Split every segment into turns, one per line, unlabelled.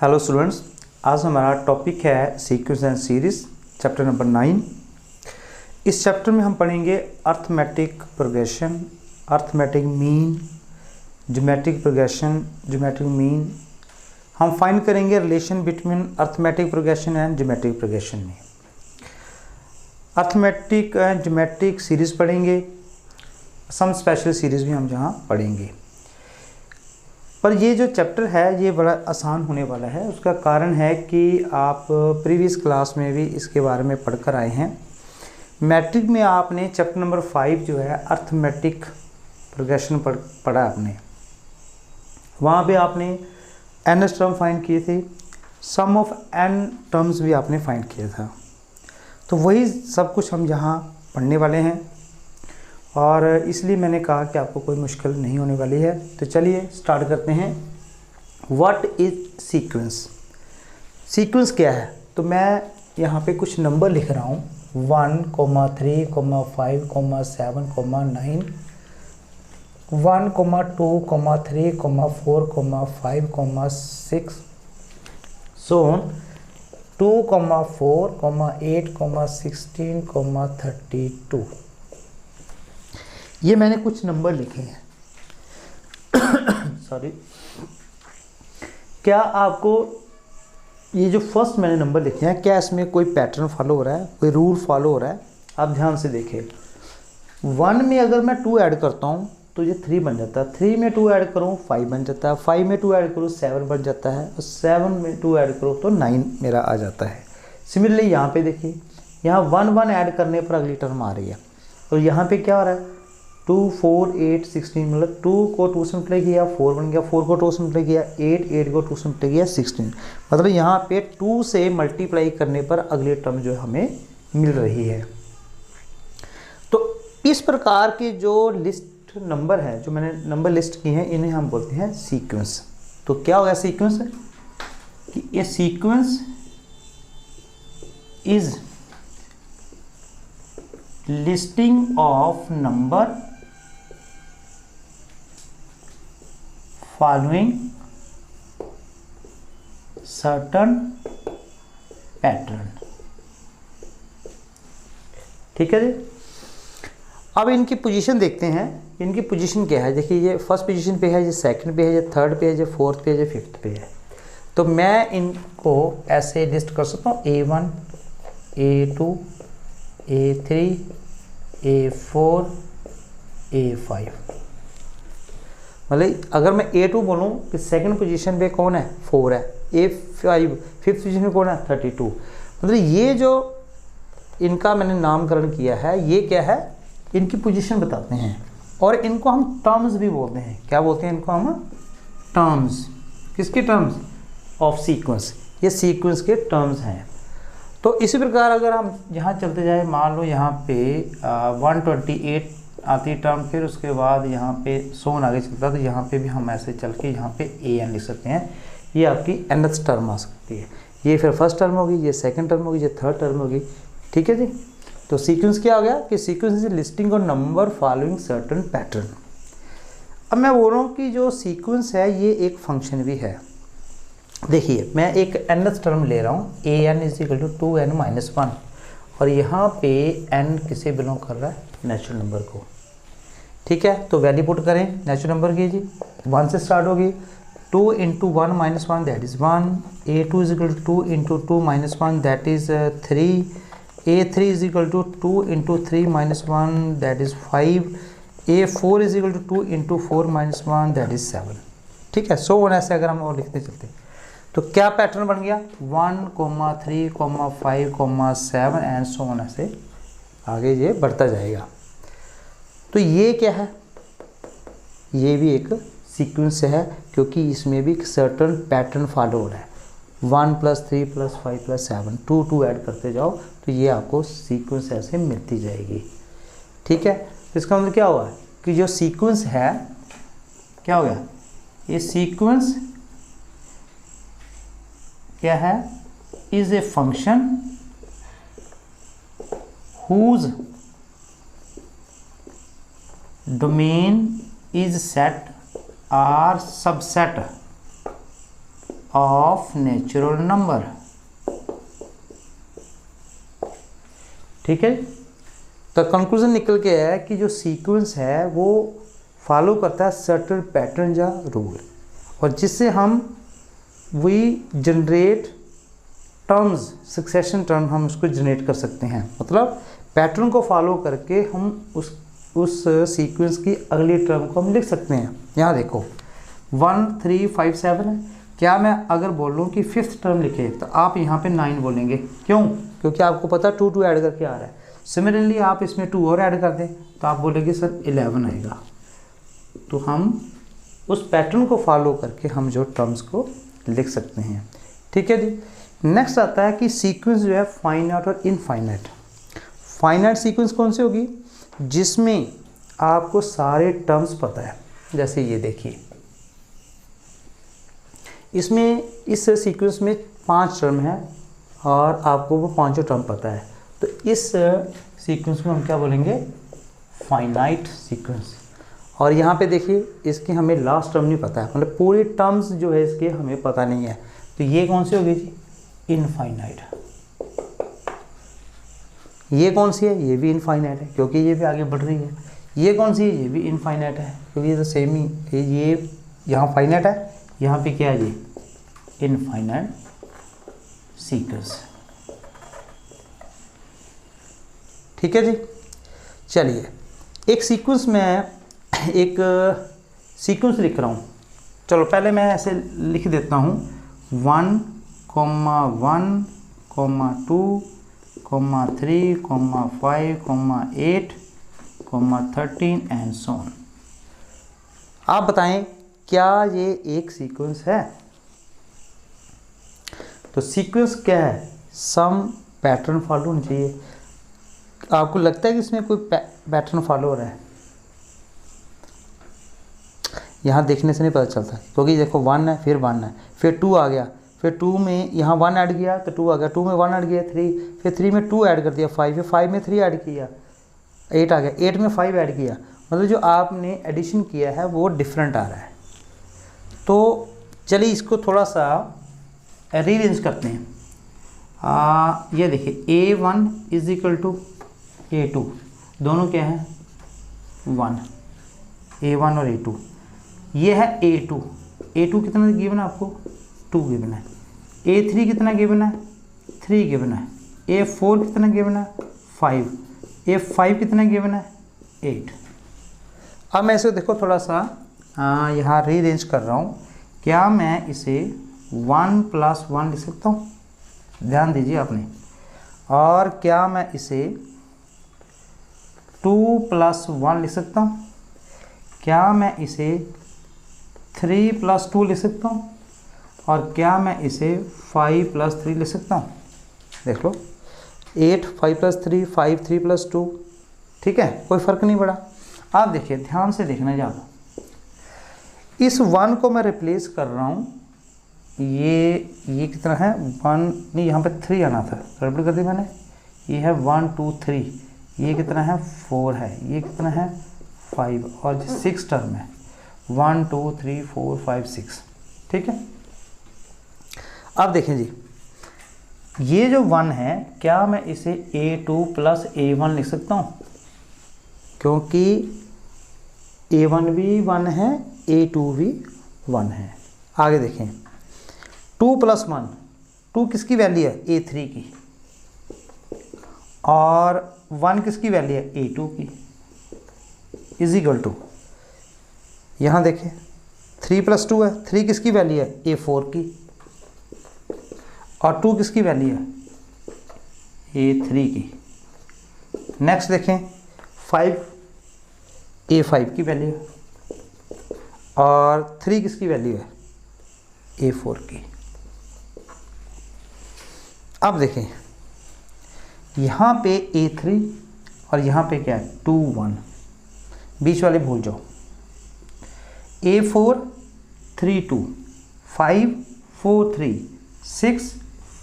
Hello students, आज हमारा topic है sequence and series, chapter number 9। इस चैप्टर में हम पढ़ेंगे arithmetic progression, arithmetic mean, geometric progression, geometric mean. हम फाइंड करेंगे relation between arithmetic progression and geometric progression में। अर्थमेटिक एंड ज्योमेट्रिक सीरीज पढ़ेंगे, सम स्पेशल सीरीज भी हम जहाँ पढ़ेंगे। पर ये जो चैप्टर है ये बड़ा आसान होने वाला है। उसका कारण है कि आप प्रीवियस क्लास में भी इसके बारे में पढ़कर आए हैं। मैट्रिक में आपने चैप्टर नंबर 5 जो है अर्थमेटिक प्रोग्रेशन पढ़ा आपने। वहाँ पे आपने एन टर्म फाइंड किए थे, सम ऑफ एन टर्म्स भी आपने फाइंड किया था। तो वही सब कुछ हम यहाँ पढ़ने वाले हैं और इसलिए मैंने कहा कि आपको कोई मुश्किल नहीं होने वाली है। तो चलिए स्टार्ट करते हैं। What is sequence? सीक्वेंस क्या है? तो मैं यहाँ पे कुछ नंबर लिख रहा हूँ 1, 3, 5, 7, 9, 1, 2, 3, 4, 5, 6, so on, 2, 4, 8, 16, 32। ये मैंने कुछ नंबर लिखे हैं। सॉरी, क्या आपको ये जो फर्स्ट मैंने नंबर लिखे हैं, क्या इसमें कोई पैटर्न फॉलो हो रहा है, कोई रूल फॉलो हो रहा है? आप ध्यान से देखिए। 1 में अगर मैं 2 ऐड करता हूँ तो ये 3 बन जाता है। 3 में 2 ऐड करूँ 5 बन जाता है। 5 में 2 ऐड करूँ 7 बन जाता है। और 7 में 2 ऐड करूँ तो 9 मेरा आ जाता है। सिमिलरली यहाँ पे देखिए, यहाँ 1 ऐड करने पर अगली टर्म आ रही है। और यहाँ पे क्या हो रहा है? 2, 4, 8, 16, मतलब 2 को 2 से मल्टीप्लाई किया 4 बन गया, 4 को 2 से मल्टीप्लाई किया 8 को 2 से मल्टीप्लाई किया 16। मतलब यहाँ पे 2 से मल्टीप्लाई करने पर अगली टर्म जो हमें मिल रही है। तो इस प्रकार के जो लिस्ट नंबर है, जो मैंने नंबर लिस्ट किए हैं, इन्हें हम बोलते हैं सीक्वेंस। तो क्या होगा सीक्वेंस? कि ये sequence is listing of number following certain pattern। ठीक है जी। अब इनकी पोजीशन देखते हैं। इनकी पोजीशन क्या है? देखिए, ये फर्स्ट पोजीशन पे है, ये सेकंड पे है, ये थर्ड पे है, ये फोर्थ पे है, ये फिफ्थ पे है। तो मैं इनको ऐसे लिस्ट कर सकता हूँ A1, A2, A3, A4, A5। मतलब अगर मैं A2 बोलूँ कि सेकंड पोजीशन पे कौन है? 4 है। A5 फिफ्थ पोजीशन में कौन है? 32। मतलब ये जो इनका मैंने नामकरण किया है, ये क्या है? इनकी पोजीशन बताते हैं। और इनको हम टर्म्स भी बोलते हैं। क्या बोलते हैं इनको हम? टर्म्स। किसके टर्म्स? Of sequence. ये सीक्वेंस के टर्म्स हैं। तो इसी प्रकार अगर हम यहाँ चलते जाए, मान लो यहाँ पे 128 आती टर्म, फिर उसके बाद यहाँ पे 100 आगे चलता है, तो यहाँ पे भी हम ऐसे चल के यहाँ पे AN लिख सकते हैं। ये आपकी nth टर्म आ सकती है। ये फिर फर्स्ट टर्म होगी, ये सेकंड टर्म होगी, ये थर्ड टर्म होगी। ठीक है जी। तो सीक्वेंस क्या हो गया? कि sequence is listing of number following certain pattern. अब मैं बोल रहा हूँ कि जो सीक्वेंस है ये एक फंक्शन भी है। देखिए, मैं एक nth टर्म ले रहा हूँ, AN = 2n-1, और यहाँ पे n किसे बिलोंग कर रहा है? नेचुरल नंबर को। ठीक है, तो वैल्यू पुट करें नेचुरल नंबर की जी। 1 से स्टार्ट होगी। 2 × 1 - 1 that is 1। A2 = 2 × 2 - 1 that is 3। A3 = 2 × 3 - 1 that is 5। A4 = 2 × 4 - 1 that is 7। ठीक है, सो ऑन ऐसे अगर हम और लिखते चलते तो क्या पैटर्न बन गया? 1, 3, 5, 7 एंड सो ऑन ऐसे आगे ये बढ़ता जाएगा। तो ये क्या है? ये भी एक सीक्वेंस है, क्योंकि इसमें भी सर्टेन पैटर्न फॉलो हो रहा है। 1 + 3 + 5 + 7, 2 ऐड करते जाओ तो ये आपको सीक्वेंस ऐसे मिलती जाएगी। ठीक है, इसका मतलब क्या हुआ कि जो सीक्वेंस है, क्या हो गया? ये सीक्वेंस क्या है? Is a function whose domain is set or subset of natural number. ठीक है, तो कंक्लूजन निकल के है कि जो सीक्वेंस है वो फॉलो करता है सर्टेन पैटर्न या रूल, और जिससे हम we generate terms, succession term हम उसको जनरेट कर सकते हैं। मतलब पैटर्न को फॉलो करके हम उस सीक्वेंस की अगली टर्म को हम लिख सकते हैं। यहाँ देखो 1 3 5 7 है। क्या मैं अगर बोल लूँ कि फिफ्थ टर्म लिखे तो आप यहाँ पे 9 बोलेंगे, क्यों? क्योंकि आपको पता 2 ऐड करके आ रहा है। सिमिलरली आप इसमें 2 और ऐड कर दें तो आप बोलेंगे सर 11 आएगा। तो हम उस पैटर्न को फॉलो करके हम जो टर्म्स को लिख सकते हैं। ठीक है जी। नेक्स्ट आता है कि सीक्वेंस जो है फाइनाइट और इनफाइनाइट। फाइनाइट सीक्वेंस कौन सी होगी? जिसमें आपको सारे टर्म्स पता है। जैसे ये देखिए, इसमें इस सीक्वेंस में 5 टर्म है और आपको वो 5 टर्म पता है, तो इस सीक्वेंस को हम क्या बोलेंगे? Finite sequence. और यहाँ पे देखिए इसकी हमें लास्ट टर्म नहीं पता है, मतलब पूरी टर्म्स जो है इसके हमें पता नहीं है, तो ये कौन सी होगी जी? इनफाइनाइट। ये कौन सी है? ये भी इनफाइनाइट है क्योंकि ये भी आगे बढ़ रही है। ये कौन सी है? ये भी इनफाइनाइट है क्योंकि ये तो सेम ही, ये यहाँ फाइनाइट है, यहाँ पे क्या है? ये इनफाइनाइट सीक्वेंस। ठीक है जी। चलिए एक सीक्वेंस में एक सीक्वेंस लिख रहा हूँ। चलो पहले मैं ऐसे लिख देता हूँ 1, 1, 2, 3, 5, 8, 13 एंड सो ऑन। आप बताएं क्या ये एक सीक्वेंस है? तो सीक्वेंस क्या है? सम पैटर्न फॉलो होना चाहिए। आपको लगता है कि इसमें कोई पैटर्न फॉलो हो रहा है? यहाँ देखने से नहीं पता चलता, क्योंकि देखो 1 है, फिर 1 है, फिर 2 आ गया, फिर 2 में यहाँ 1 ऐड किया तो 2 आ गया, 2 में 1 ऐड किया 3, फिर 3 में 2 ऐड कर दिया 5, फिर 5 में 3 ऐड किया 8 आ गया, 8 में 5 ऐड किया। मतलब जो आपने एडिशन किया है वो डिफरेंट आ रहा है। तो चलिए इसको थोड़ा सा रीअरेंज करते हैं। ये देखिए A1 = A2, दोनों क्या है? 1, A1 और A2। ये है A2 कितना गिवन है आपको? 2 गिवन है। A3 कितना गिवन है? 3 गिवन है। A4 कितना गिवन है? 5। A5 कितना गिवन है? 8। अब मैं इसे देखो थोड़ा सा यहाँ रीअरेंज कर रहा हूँ। क्या मैं इसे 1 + 1 लिख सकता हूँ? ध्यान दीजिए आपने। और क्या मैं इसे 2 + 1 लिख सकता हूँ? क्या मैं इसे 3 + 2 लिख सकता हूँ? और क्या मैं इसे 5 + 3 लिख सकता हूँ? देख लो 8 5 + 3 5 3 + 2। ठीक है, कोई फ़र्क नहीं पड़ा। आप देखिए ध्यान से देखना ज़्यादा। इस 1 को मैं रिप्लेस कर रहा हूँ। ये कितना है? 1 नहीं, यहाँ पे 3 आना था, गड़बड़ कर दी मैंने। ये है 1 2 3। ये कितना है? 4 है। ये कितना है? 5। और 6 टर्म है 1 2 3 4 5 6। ठीक है। अब देखें जी, ये जो 1 है क्या मैं इसे A2 + A1 लिख सकता हूँ? क्योंकि A1 भी 1 है, A2 भी 1 है। आगे देखें 2 + 1, 2 किसकी वैल्यू है? A3 की। और 1 किसकी वैल्यू है? A2 की। = यहाँ देखें 3 + 2 है, 3 किसकी वैल्यू है? A4 की। और 2 किसकी वैल्यू है? A3 की। नेक्स्ट देखें 5 A5 की वैल्यू है। और 3 किसकी वैल्यू है? A4 की। अब देखें यहाँ पे A3 और यहाँ पे क्या है? 2 1, बीच वाले भूल जाओ। A4 3 2 5 4 3 6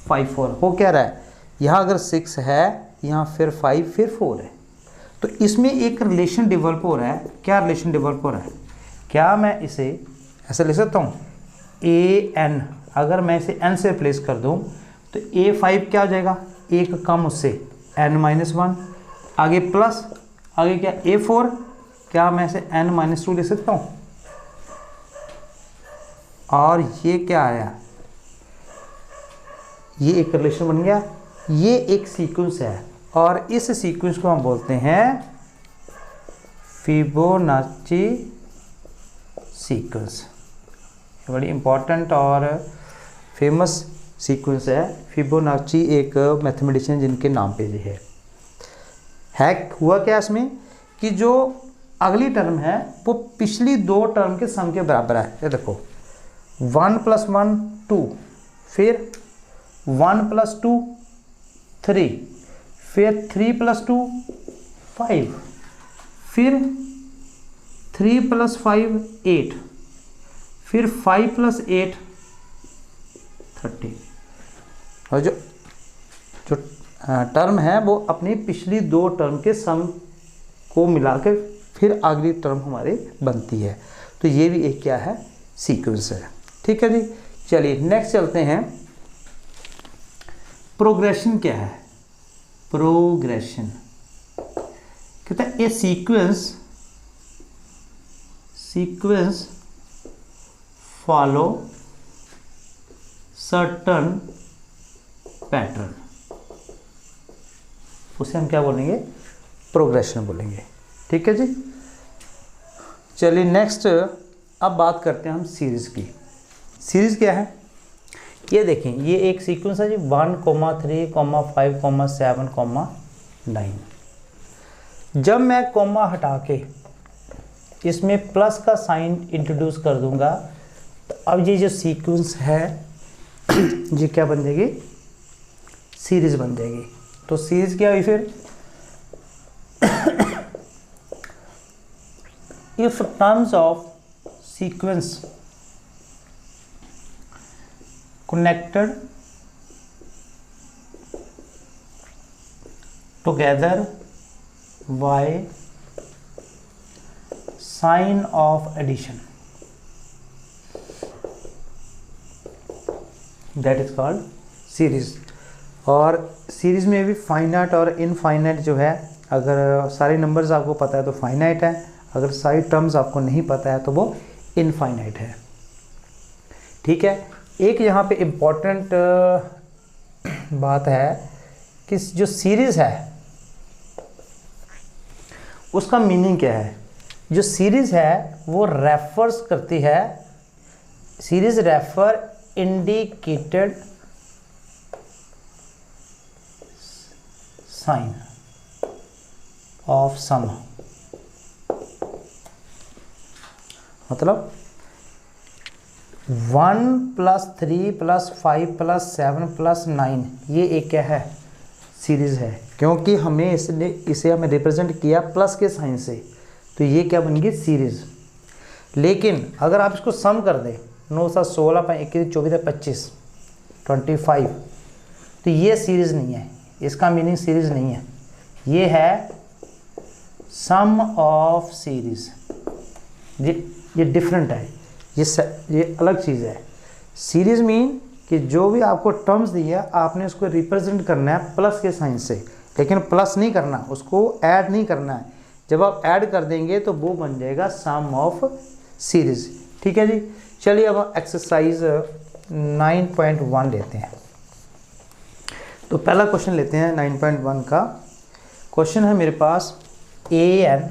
5 4 हो क्या रहा है? यहाँ अगर 6 है, यहाँ फिर 5 फिर 4 है, तो इसमें एक रिलेशन डेवलप हो रहा है। क्या रिलेशन डेवलप हो रहा है? क्या मैं इसे ऐसे लिख सकता हूँ? AN अगर मैं इसे n से रिप्लेस कर दूं तो a5 क्या हो जाएगा, एक कम उससे n-1, आगे प्लस, आगे क्या a4, क्या मैं इसे n-2 ले सकता हूँ, और ये क्या आया, ये एक रिलेशन बन गया। ये एक सीक्वेंस है और इस सीक्वेंस को हम बोलते हैं फिबोनाची सीक्वेंस। बड़ी इंपॉर्टेंट और फेमस सीक्वेंस है फिबोनाची, एक मैथमेटिशियन जिनके नाम पे ये है। हुआ क्या इसमें कि जो अगली टर्म है वो पिछली दो टर्म के सम के बराबर है। ये देखो 1 + 1 2, फिर 1 + 2 3, फिर 3 + 2 5, फिर 3 + 5 8, फिर 5 + 8 30। और जो टर्म है वो अपनी पिछली दो टर्म के सम को मिलाकर फिर अगली टर्म हमारी बनती है। तो ये भी एक क्या है, सीक्वेंस है। ठीक है जी, चलिए नेक्स्ट चलते हैं। प्रोग्रेशन क्या है, प्रोग्रेशन कहता है ए सीक्वेंस फॉलो सर्टन पैटर्न, उसे हम क्या बोलेंगे, प्रोग्रेशन बोलेंगे। ठीक है जी, चलिए नेक्स्ट अब बात करते हैं हम सीरीज की। सीरीज क्या है, ये देखें, ये एक सीक्वेंस है जी 1, 3, 5, 7, 9। जब मैं कॉमा हटा के इसमें प्लस का साइन इंट्रोड्यूस कर दूंगा तो अब ये जो सीक्वेंस है ये क्या बन जाएगी, सीरीज बन जाएगी। तो सीरीज क्या हुई फिर, if terms of sequence connected together by sign of addition, that is called series। और सीरीज में भी फाइनाइट और इनफाइनाइट जो है, अगर सारे नंबर्स आपको पता है तो फाइनाइट है, अगर सारी टर्म्स आपको नहीं पता है तो वो इनफाइनाइट है। ठीक है, एक यहाँ पे इम्पॉर्टेंट बात है कि जो सीरीज़ है उसका मीनिंग क्या है। जो सीरीज़ है वो रेफर्स करती है, series refer indicated sign of sum, मतलब 1 + 3 + 5 + 7 + 9 ये एक क्या है, सीरीज़ है, क्योंकि हमें इसे हमें रिप्रेजेंट किया प्लस के साइन से, तो ये क्या बन गई, सीरीज़। लेकिन अगर आप इसको सम कर दें 9 × 7 = 16, 5 × 21 = 24, 25 25, तो ये सीरीज़ नहीं है, इसका मीनिंग सीरीज़ नहीं है, ये है सम ऑफ सीरीज़। ये डिफरेंट है, ये अलग चीज़ है। सीरीज़ मीन कि जो भी आपको टर्म्स दी है आपने उसको रिप्रेजेंट करना है प्लस के साइन से, लेकिन प्लस नहीं करना, उसको ऐड नहीं करना है। जब आप ऐड कर देंगे तो वो बन जाएगा सम ऑफ सीरीज़। ठीक है जी, चलिए अब एक्सरसाइज 9.1 लेते हैं। तो पहला क्वेश्चन लेते हैं 9.1 का। क्वेश्चन है मेरे पास an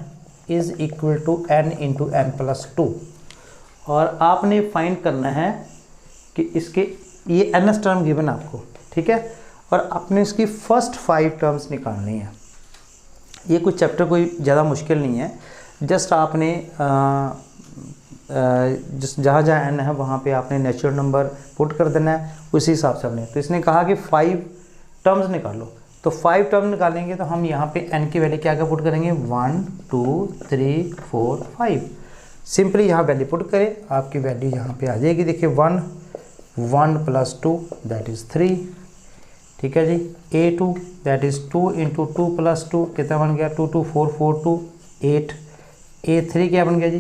= n × n + 2, और आपने फाइंड करना है कि इसके ये nth टर्म गिवन आपको, ठीक है, और आपने इसकी फर्स्ट 5 टर्म्स निकालनी है। ये कुछ चैप्टर कोई ज़्यादा मुश्किल नहीं है, जस्ट आपने जहाँ जहाँ n है वहाँ पे आपने नेचुरल नंबर पुट कर देना है, उसी हिसाब से हमने। तो इसने कहा कि 5 टर्म्स निकालो, तो 5 टर्म निकालेंगे तो हम यहाँ पे n की वैल्यू क्या क्या पुट करेंगे, 1 2 3 4 5। सिंपली यहाँ वैल्यू पुट करें, आपकी वैल्यू यहाँ पे आ जाएगी। देखिए 1 + 2 दैट इज़ 3, ठीक है जी। a2 दैट इज़ 2 × 2 + 2 कितना बन गया, 2 2 4 4 2 8। a3 क्या बन गया जी,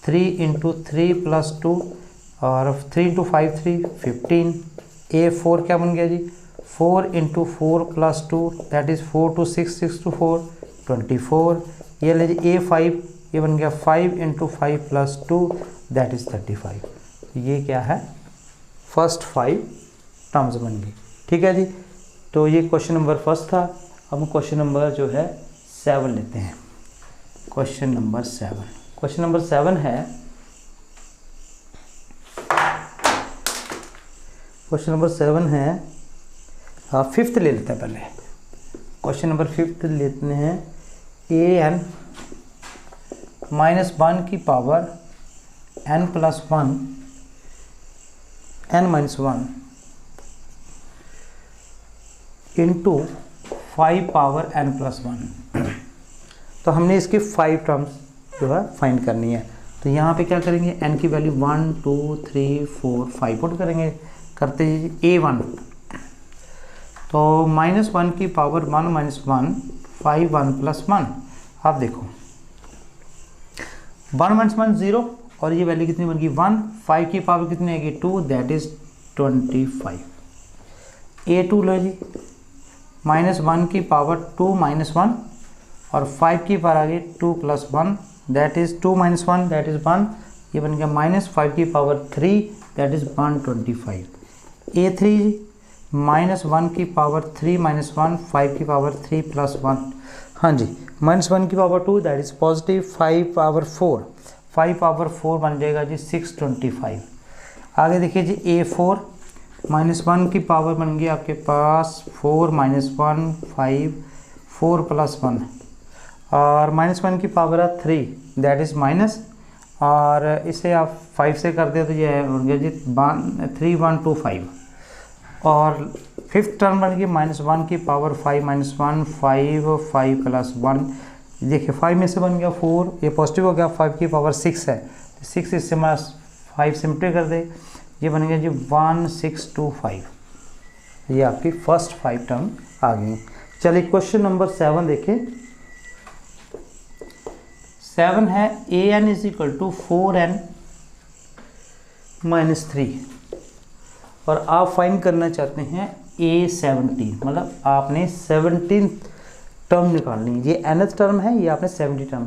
3 × 3 + 2 और 3 इंटू 5 3 15। A4 क्या बन गया जी 4 into 4 plus 2 that is 4 to 6 6 to 4 24। ये ले जी A5 ये बन गया 5 इंटू 5 प्लस 2 दैट इज़ 35। ये क्या है फर्स्ट 5 टर्म्स बन गई। ठीक है जी। तो ये क्वेश्चन नंबर फर्स्ट था। अब हम क्वेश्चन नंबर जो है 7 लेते हैं। क्वेश्चन नंबर 7, क्वेश्चन नंबर 7 है, क्वेश्चन नंबर 7 है, फिफ्थ ले लेते हैं पहले। क्वेश्चन नंबर 5 लेते हैं। an -1 की power n plus 1 n minus 1 into 5 power n plus 1। तो हमने इसकी 5 टर्म्स जो है फाइंड करनी है। तो यहाँ पे क्या करेंगे n की वैल्यू 1 2 3 4 5 पुट करेंगे। करते हैं A1 तो -1 की पावर 1 माइनस 1 5 1 प्लस 1। आप देखो 1 माइनस 1 0 और ये वैल्यू कितनी बन गई 1। 5 की पावर कितनी आएगी 2 दैट इज 25। A2 लो जी -1 की पावर 2 माइनस 1 और 5 की पावर आ गई 2 plus 1 that is 2 minus 1 that is 1। ये बन गया -5 की पावर 3 दैट इज 125। A3 -1 की पावर 3 माइनस 1 5 की पावर 3 प्लस 1। हाँ जी -1 की power 2 that is positive. 5 power 4 5 power 4 बन जाएगा जी 625। आगे देखिए जी A4 -1 की पावर बन गई आपके पास 4 माइनस 1 5 4 प्लस 1 और -1 की पावर है 3 दैट इज़ माइनस और इसे आप 5 से कर दे तो ये हो गया जी 3 1 2 5 और फिफ्थ टर्म बन गई -1 की पावर 5 माइनस 1 5 5 प्लस 1। देखिए 5 में से बन गया 4 ये पॉजिटिव हो गया 5 की पावर 6 है 6 इससे 5 सिम्प्टी कर दे ये बन गया जी 1625। ये आपकी फर्स्ट 5 टर्म आ गई। चलिए क्वेश्चन नंबर 7 देखें। 7 है an is equal to 4n minus 3 और आप फाइंड करना चाहते हैं A17 मतलब आपने 17 टर्म निकालनी है। ये nth टर्म है ये आपने 70 टर्म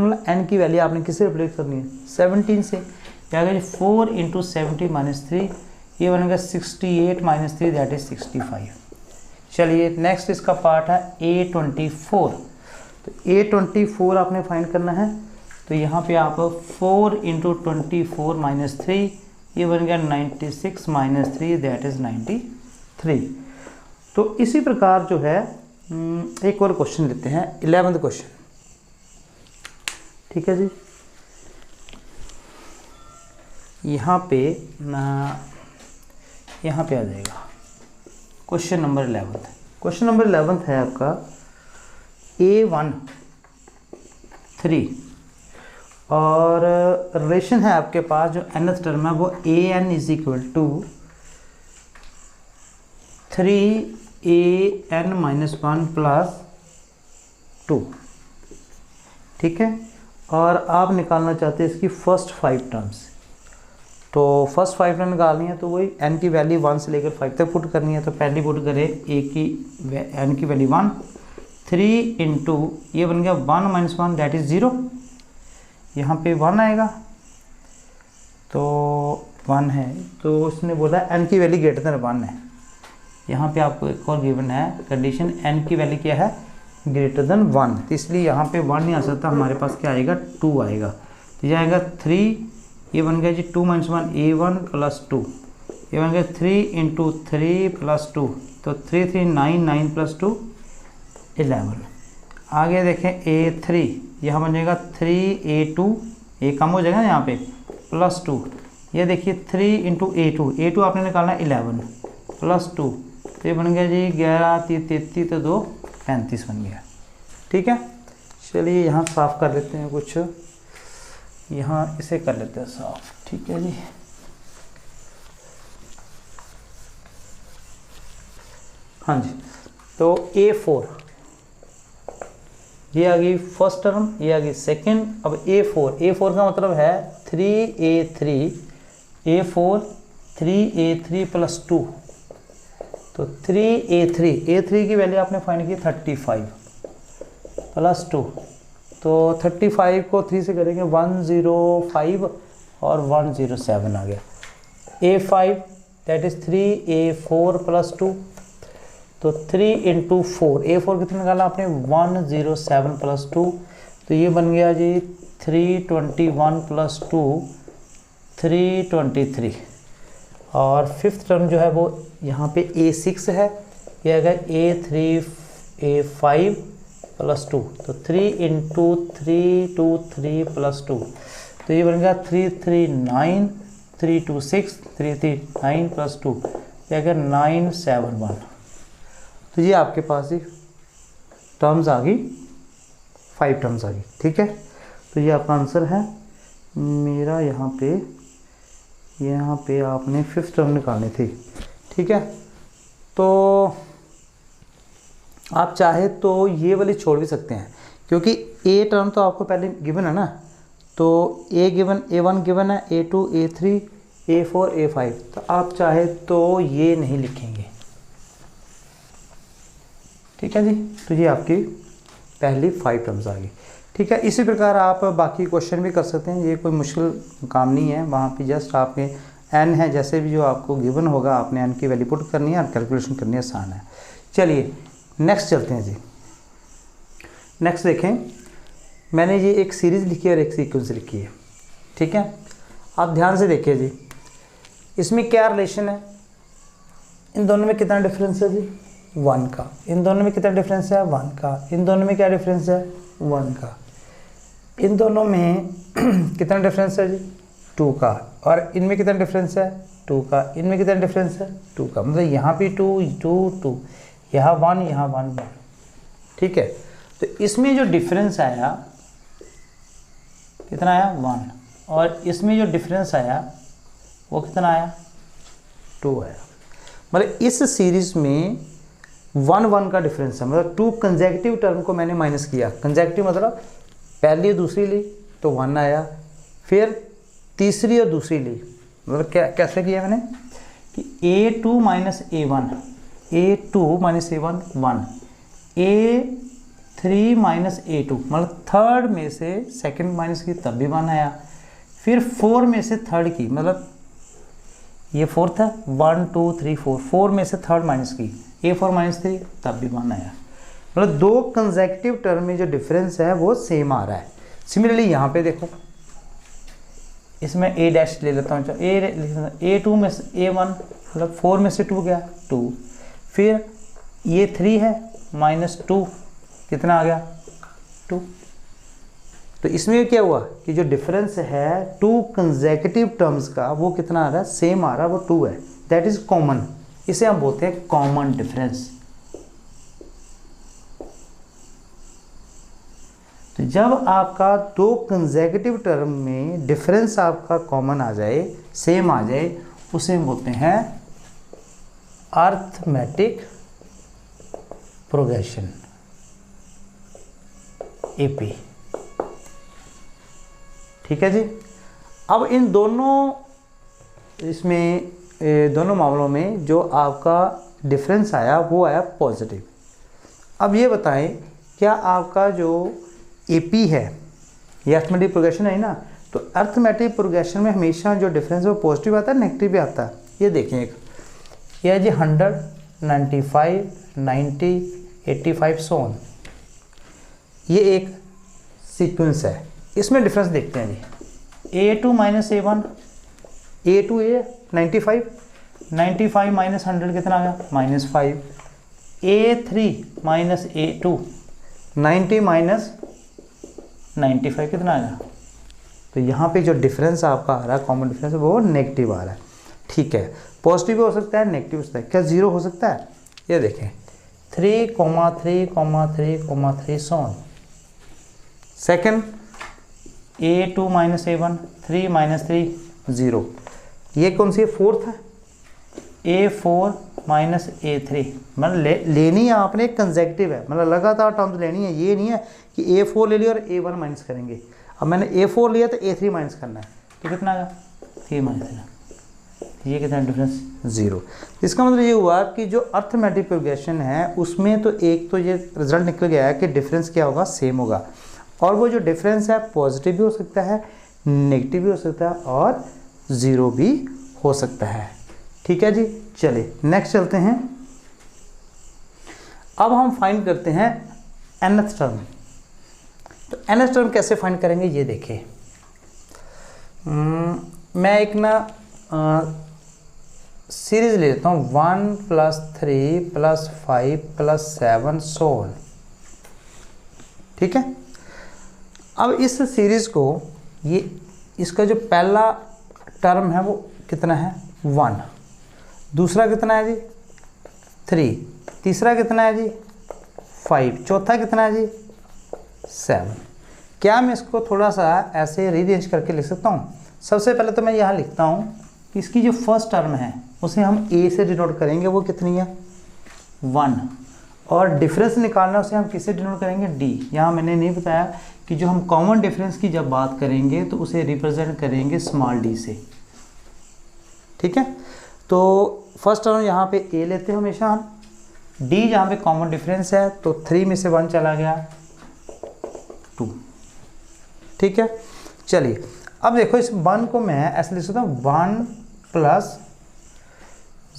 मतलब n की वैल्यू आपने किससे रिप्लेस करनी है 17 से। क्या करें 4 इंटू 70 माइनस 3 ये बनेगा 68 माइनस 3 दैट इज 65। चलिए नेक्स्ट इसका पार्ट है A24। तो A24 आपने फाइंड करना है। तो यहाँ पे आप 4 इंटू 24 माइनस 3 ये बन गया 96 माइनस 3 दैट इज 93। तो इसी प्रकार जो है एक और क्वेश्चन लेते हैं 11th क्वेश्चन। ठीक है जी। यहाँ पे आ जाएगा question number 11th। Question number 11th है आपका A1 3 और रिलेशन है आपके पास जो nth टर्म है वो an is equal to 3an minus 1 plus 2। ठीक है और आप निकालना चाहते हैं इसकी फर्स्ट 5 टर्म्स। तो फर्स्ट 5 टर्म निकालनी है तो वही n की वैल्यू 1 से लेकर 5 तक पुट करनी है। तो पहली पुट करें n की वैल्यू 1 3 इंटू ये बन गया 1 माइनस 1 दैट इज 0। यहाँ पे 1 आएगा तो 1 है तो उसने बोला n की वैल्यू ग्रेटर देन 1 है। यहाँ पे आपको एक और गिवन है कंडीशन n की वैल्यू क्या है ग्रेटर देन 1। तो इसलिए यहाँ पे 1 नहीं आ सकता हमारे पास क्या आएगा 2 आएगा। तो ये आएगा 3 ये बन गया जी 2 माइनस 1 A1 प्लस 2 ये बन गया 3 इंटू 3 प्लस 2 तो 3 3 9 9 प्लस 2 11। आगे देखें A3 यहाँ बन जाएगा 3A2 ये कम हो जाएगा यहाँ पे प्लस 2 ये देखिए 3 इंटू A2 आपने निकालना 11 प्लस 2 तो ये बन गया जी 11 3 33 तो 2 35 बन गया। ठीक है चलिए यहाँ साफ़ कर लेते हैं कुछ यहाँ इसे कर लेते हैं साफ। ठीक है जी हाँ जी। तो A4 ये आ गई फर्स्ट टर्म ये आ गई सेकंड। अब A4 का मतलब है 3A3 A4 3A3 + 2, तो 3A3 की वैल्यू आपने फाइंड की 35 + 2, तो 35 को 3 से करेंगे 105 और 107 आ गया। A5 दैट इज़ 3A4 + 2, तो 3 × 4, A4 कितना निकाला आपने 107 + 2, तो ये बन गया जी 321 + 2 323। और फिफ्थ टर्म जो है वो यहाँ पे A6 है, ये आ गया A5 + 2, तो 3 × 323 + 2, तो ये बन गया 339 326 339 + 2, ये आ गया 971। तो ये आपके पास ही टर्म्स आ गई, 5 टर्म्स आ गई, ठीक है। तो ये आपका आंसर है मेरा। यहाँ पे आपने फिफ्थ टर्म निकालनी थी, ठीक है। तो आप चाहे तो ये वाली छोड़ भी सकते हैं, क्योंकि ए टर्म तो आपको पहले गिवन है ना, तो A1 गिवन है, A2 A3 A4 A5, तो आप चाहे तो ये नहीं लिखेंगे, ठीक है जी। तो ये आपकी पहली 5 टर्म्स आ गई, ठीक है। इसी प्रकार आप बाकी क्वेश्चन भी कर सकते हैं, ये कोई मुश्किल काम नहीं है। वहाँ पे जस्ट आपके n है, जैसे भी जो आपको गिवन होगा आपने n की वैल्यू पुट करनी है और कैलकुलेशन करनी है, आसान है। चलिए नेक्स्ट चलते हैं जी। नेक्स्ट देखें, मैंने ये एक सीरीज़ लिखी है और एक सीक्वेंस लिखी है, ठीक है। आप ध्यान से देखिए जी, इसमें क्या रिलेशन है, इन दोनों में कितना डिफरेंस है जी 1 का, इन दोनों में कितना डिफरेंस है 1 का, इन दोनों में क्या डिफरेंस है 1 का, इन दोनों में कितना डिफरेंस है जी 2 का, और इनमें कितना डिफरेंस है 2 का, इनमें कितना डिफरेंस है 2 का, मतलब यहाँ पे 2 2 2, यहाँ 1 यहाँ 1 1, ठीक है। तो इसमें जो डिफरेंस आया कितना आया 1, और इसमें जो डिफरेंस आया वो कितना आया 2 आया। मतलब इस सीरीज में 1 1 का डिफरेंस है, मतलब 2 कंसेक्यूटिव टर्म को मैंने माइनस किया। कंसेक्यूटिव मतलब पहली दूसरी ली तो 1 आया, फिर तीसरी और दूसरी ली, मतलब क्या कैसे किया मैंने कि A2 - A1 A2 - A1 1, A3 - A2 मतलब थर्ड में से सेकंड माइनस की तब भी 1 आया, फिर 4 में से थर्ड की, मतलब ये फोर्थ है 1 2 3 4, 4 में से थर्ड माइनस की A4 - 3 तब भी 1 आया। मतलब 2 कंसेक्यूटिव टर्म में जो डिफरेंस है वो सेम आ रहा है। सिमिलरली यहाँ पे देखो, इसमें A डैश ले लेता हूँ, A2 में से A1 मतलब 4 में से 2 गया 2, फिर ये 3 है -2 कितना आ गया 2। तो इसमें क्या हुआ कि जो डिफरेंस है 2 कंसेक्यूटिव टर्म्स का वो कितना आ रहा है सेम आ रहा है, वो 2 है, दैट इज कॉमन। इसे हम बोलते हैं कॉमन डिफरेंस। तो जब आपका 2 कंसेक्यूटिव टर्म में डिफरेंस आपका कॉमन आ जाए, सेम आ जाए, उसे हम बोलते हैं अरिथमेटिक प्रोग्रेशन AP, ठीक है जी। अब इन दोनों मामलों में जो आपका डिफरेंस आया वो आया पॉजिटिव। अब ये बताएं, क्या आपका जो AP है ये अरिथमेटिक प्रोग्रेशन है ना, तो अरिथमेटिक प्रोग्रेशन में हमेशा जो डिफरेंस है वो पॉजिटिव आता है नेगेटिव भी आता है। ये देखें, एक यह है जी 100 95 90 85 सो ऑन, ये एक सीक्वेंस है। इसमें डिफरेंस देखते हैं जी, A2 - A1 A2 A 95 95 - 100 कितना आ गया -5, A3 - A2 90 - 95 कितना आ गया। तो यहाँ पे जो डिफरेंस आपका आ रहा है कॉमन डिफरेंस वो नेगेटिव आ रहा है, ठीक है। पॉजिटिव भी हो सकता है नेगेटिव हो सकता है, क्या 0 हो सकता है। ये देखें 3 3 3 3 so on. Second A2 - A1 3 - 3 0, ये कौन सी है फोर्थ है A4 - A3, मतलब लेनी है आपने कंसेक्यूटिव है, मतलब लगातार टर्म्स लेनी है, ये नहीं है कि A4 ले लिया और A1 माइनस करेंगे। अब मैंने A4 लिया तो A3 माइनस करना है, तो कितना आएगा 3 - 3, ये कितना डिफरेंस 0। इसका मतलब ये हुआ कि जो अर्थमेटिक प्रोग्रेशन है उसमें तो एक तो ये रिजल्ट निकल गया है कि डिफरेंस क्या होगा, सेम होगा, और वो जो डिफरेंस है पॉजिटिव भी हो सकता है, नेगेटिव भी हो सकता है और 0 भी हो सकता है। ठीक है जी, चलिए नेक्स्ट चलते हैं। अब हम फाइंड करते हैं nth टर्म। तो nth टर्म कैसे फाइंड करेंगे ये देखिए। मैं एक ना सीरीज ले लेता हूँ 1 + 3 + 5 + 7 सो ऑन। ठीक है, अब इस सीरीज को ये इसका जो पहला टर्म है वो कितना है 1, दूसरा कितना है जी 3, तीसरा कितना है जी 5, चौथा कितना है जी 7। क्या मैं इसको थोड़ा सा ऐसे रीअरेंज करके लिख सकता हूँ? सबसे पहले तो मैं यहाँ लिखता हूँ कि इसकी जो फर्स्ट टर्म है उसे हम a से डिनोट करेंगे, वो कितनी है 1, और डिफरेंस निकालना उसे हम किससे डिनोट करेंगे d। यहाँ मैंने नहीं बताया कि जो हम कॉमन डिफरेंस की जब बात करेंगे तो उसे रिप्रेजेंट करेंगे स्मॉल d से। ठीक है, तो फर्स्ट टर्म यहाँ पे a लेते हैं हमेशा हम, d जहाँ पे कॉमन डिफरेंस है तो 3 में से 1 चला गया 2। ठीक है, चलिए अब देखो इस 1 को मैं ऐसे लिख सकता हूँ 1 +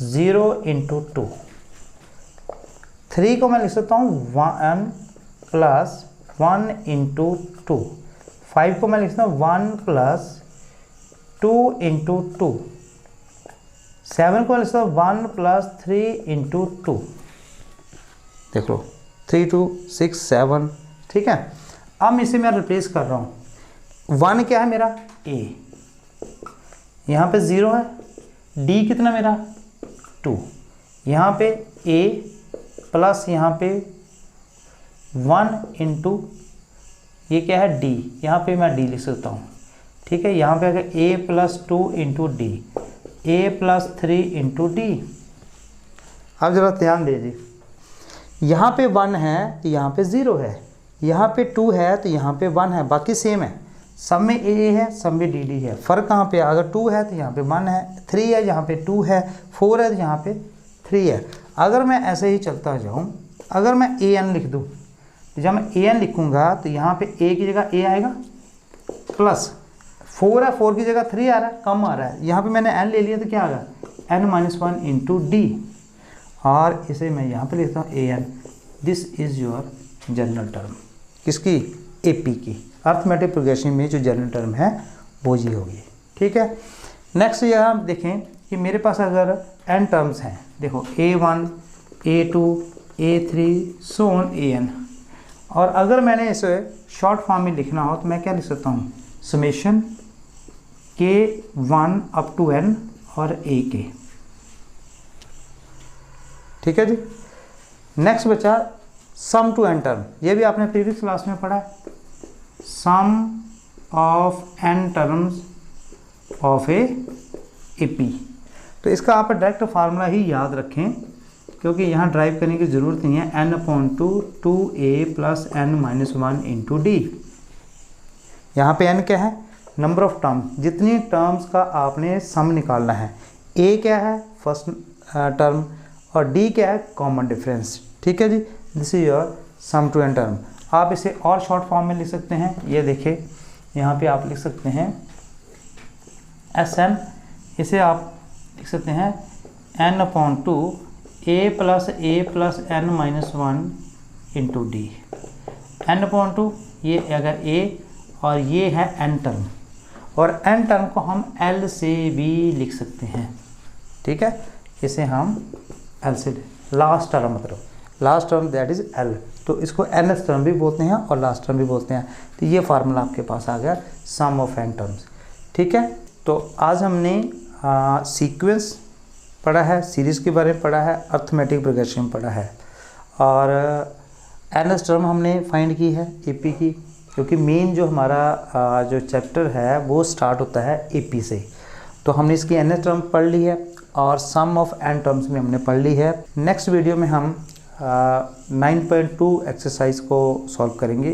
0 × 2। 3 को मैं लिख सकता हूँ 1 + 1 × 2। 5 को मैं लिख सकता हूँ 1 + 2 × 2। 7 को मैं लिख सकता हूँ 1 + 3 × 2। देख लो 3 2 6 7। ठीक है, अब इसे मैं रिप्लेस कर रहा हूँ। 1 क्या है मेरा a, यहाँ पे 0 है, d कितना मेरा 2, यहाँ पे a प्लस यहाँ पे 1 × ये क्या है d, यहाँ पे मैं d लिख सकता हूँ। ठीक है, यहाँ पे अगर a + 2 × d, a + 3 × d। अब जरा ध्यान दीजिए, यहाँ पे 1 है तो यहाँ पे 0 है, यहाँ पे 2 है तो यहाँ पे 1 है, बाकी सेम है, सब में a है सब में dd है। फ़र्क कहाँ पे, अगर 2 है तो यहाँ पे 1 है, 3 है यहाँ पे 2 है, 4 है तो यहाँ पे 3 है। अगर मैं ऐसे ही चलता जाऊँ, अगर मैं an लिख दूँ तो जब मैं an लिखूँगा तो यहाँ पे a की जगह a आएगा, प्लस 4 है, 4 की जगह 3 आ रहा है, कम आ रहा है, यहाँ पे मैंने n ले लिया तो क्या आ गया n - 1 × d, और इसे मैं यहाँ पे लिखता हूँ an। This is your general term, किसकी AP की, अर्थमेटिक प्रोग्रेशन में जो जनरल टर्म है वो ये होगी। ठीक है, नेक्स्ट यहाँ आप देखें कि मेरे पास अगर n टर्म्स हैं, देखो a1 a2 a3 so on an, और अगर मैंने इसे शॉर्ट फॉर्म में लिखना हो तो मैं क्या लिख सकता हूँ summation k1 up to n और ak। ठीक है जी, नेक्स्ट बचा सम टू n टर्म। ये भी आपने प्रीवियस क्लास में पढ़ा है, sum of n terms of A AP। तो इसका आप डायरेक्ट फार्मूला ही याद रखें, क्योंकि यहाँ ड्राइव करने की ज़रूरत नहीं है। n/2 2a + n - 1 × d। यहाँ पे n क्या है, नंबर ऑफ टर्म, जितनी टर्म्स का आपने सम निकालना है। a क्या है फर्स्ट टर्म, और d क्या है कॉमन डिफरेंस। ठीक है जी, this is your sum to n term. आप इसे और शॉर्ट फॉर्म में लिख सकते हैं, ये देखिए यहाँ पे आप लिख सकते हैं Sn, इसे आप लिख सकते हैं n/2 a + n - 1 × d। n/2 ये अगर a और ये है n टर्म, और n टर्म को हम l से भी लिख सकते हैं। ठीक है, इसे हम l से, लास्ट टर्म मतलब last term that is l, तो इसको nth टर्म भी बोलते हैं और लास्ट टर्म भी बोलते हैं। तो ये फार्मूला आपके पास आ गया सम ऑफ n टर्म्स। ठीक है, तो आज हमने सीक्वेंस पढ़ा है, सीरीज़ के बारे में पढ़ा है, अर्थमेटिक प्रोग्रेशन पढ़ा है, और nth टर्म हमने फाइंड की है AP की, क्योंकि मेन जो हमारा जो चैप्टर है वो स्टार्ट होता है AP से। तो हमने इसकी nth टर्म पढ़ ली है और सम ऑफ n टर्म्स में हमने पढ़ ली है। नेक्स्ट वीडियो में हम 9.2 एक्सरसाइज को सॉल्व करेंगे।